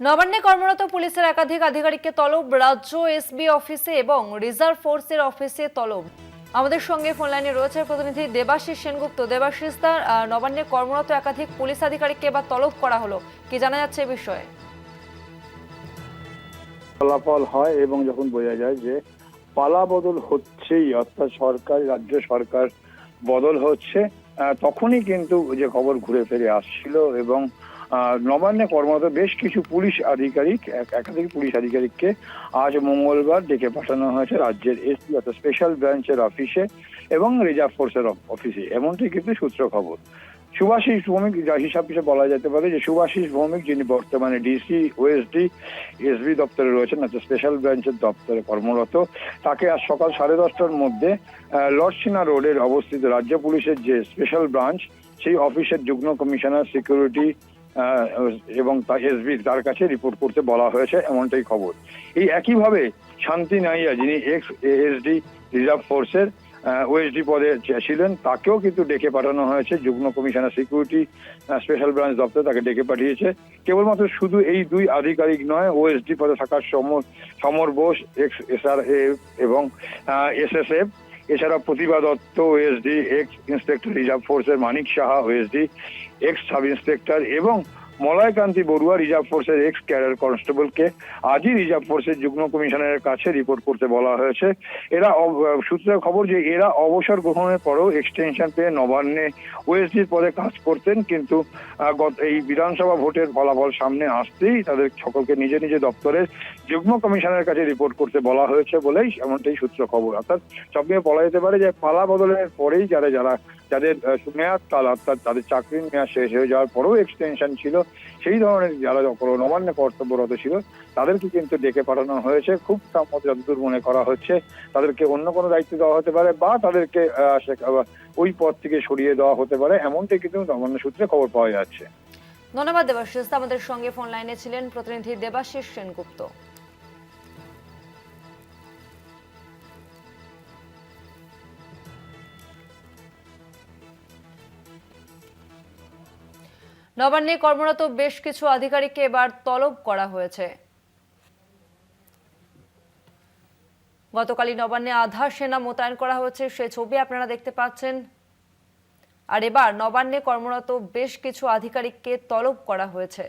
নবান্নে কর্মরত পুলিশের একাধিক আধিকারিককে তলব, রাজ্য এসবি অফিসে এবং রিজার্ভ ফোর্সের অফিসে তলব। আমাদের সঙ্গে ফোন লাইনে রয়েছে প্রতিনিধি দেবাশিস সেনগুপ্ত। দেবাশিস দা, নবান্নে কর্মরত একাধিক পুলিশ আধিকারিককে এবার তলব করা হলো, কি জানা যাচ্ছে এই বিষয়ে? ফলাফল হয় এবং যখন বোঝা যায় যে পালা বদল হচ্ছেই, অর্থাৎ সরকার, রাজ্য সরকার বদল হচ্ছে, তখনই কিন্তু যে খবর ঘুরে ফিরে আসছিল এবং নবান্নে কর্মরত বেশ কিছু পুলিশ আধিকারিক, একাধিক পুলিশ আধিকারিককে আজ মঙ্গলবার ডেকে পাঠানো হয়েছে রাজ্যের এসপি অর্থাৎ স্পেশাল ব্রাঞ্চের অফিসে এবং রিজার্ভ ফোর্সের অফিসে, এমনটি কিন্তু সূত্র খবর। শুভাশিস ভৌমিক হিসাব হিসেবে বলা যেতে পারে যে শুভাশিস ভৌমিক, যিনি বর্তমানে ডিসি ওএসডি এসবি দপ্তরে রয়েছেন, অর্থাৎ স্পেশাল ব্রাঞ্চের দপ্তরে কর্মরত, তাকে আজ সকাল 10:30টার মধ্যে লর্ডসিনা রোডের অবস্থিত রাজ্য পুলিশের যে স্পেশাল ব্রাঞ্চ, সেই অফিসের যুগ্ম কমিশনার সিকিউরিটি এবং এসবি তার কাছে রিপোর্ট করতে বলা হয়েছে, এমনটাই খবর। এই একইভাবে শান্তি নাইয়া, যিনি এক্স এএসডি রিজার্ভ ফোর্সের ওএসডি পদে ছিলেন, তাকেও কিন্তু ডেকে পাঠানো হয়েছে যুগ্ম কমিশনার সিকিউরিটি স্পেশাল ব্রাঞ্চ দপ্তর, তাকে ডেকে পাঠিয়েছে। কেবলমাত্র শুধু এই দুই আধিকারিক নয়, ওএসডি পদে থাকার সমর বোস এক্স এসআরএফ এবং এসএসএফ, এছাড়া Pratibha Dutta OSD ex inspector reserve ফোর্সের, Manik Saha OSD ex sub inspector এবং মলয়কান্তি বড়ুয়া রিজার্ভ ফোর্সের এক্স ক্যাডার কনস্টেবলকে আজই রিজার্ভ ফোর্সের যুগ্ম কমিশনারের কাছে রিপোর্ট করতে বলা হয়েছে। এরা সূত্রের খবর যে এরা অবসর গ্রহণের পরেও এক্সটেনশন পেয়ে নবান্নে ওএসডির পদে কাজ করতেন, কিন্তু এই বিধানসভা ভোটের ফলাফল সামনে আসতেই তাদের সকলকে নিজ নিজ দপ্তরের যুগ্ম কমিশনারের কাছে রিপোর্ট করতে বলা হয়েছে বলেই এমনটাই সূত্র খবর। অর্থাৎ সব মিলিয়ে বলা যেতে পারে যে পালা বদলের পরেই যাদের মেয়াদ কাল, অর্থাৎ তাদের চাকরির মেয়াদ শেষ হয়ে যাওয়ার পরেও এক্সটেনশন ছিল, সেই ধরনের যারা নবান্নে কর্তব্যরত ছিল তাদেরকে কিন্তু ডেকে পাঠানো হয়েছে। খুব যতদূর মনে করা হচ্ছে তাদেরকে অন্য কোনো দায়িত্ব দেওয়া হতে পারে বা তাদেরকে ওই পদ থেকে সরিয়ে দেওয়া হতে পারে, এমনটাই কিন্তু নবান্ন সূত্রে খবর পাওয়া যাচ্ছে। ধন্যবাদ দেবাশিস। আমাদের সঙ্গে ফোন লাইনে ছিলেন প্রতিনিধি দেবাশিস সেনগুপ্ত। নবান্নে কর্মরত বেশ কিছু আধিকারিককে এবার তলব করা হয়েছে। গতকালই নবান্নে আধা সেনা মোতায়েন করা হয়েছে, সে ছবি আপনারা দেখতে পাচ্ছেন। আর এবার নবান্নে কর্মরত বেশ কিছু আধিকারিককে তলব করা হয়েছে।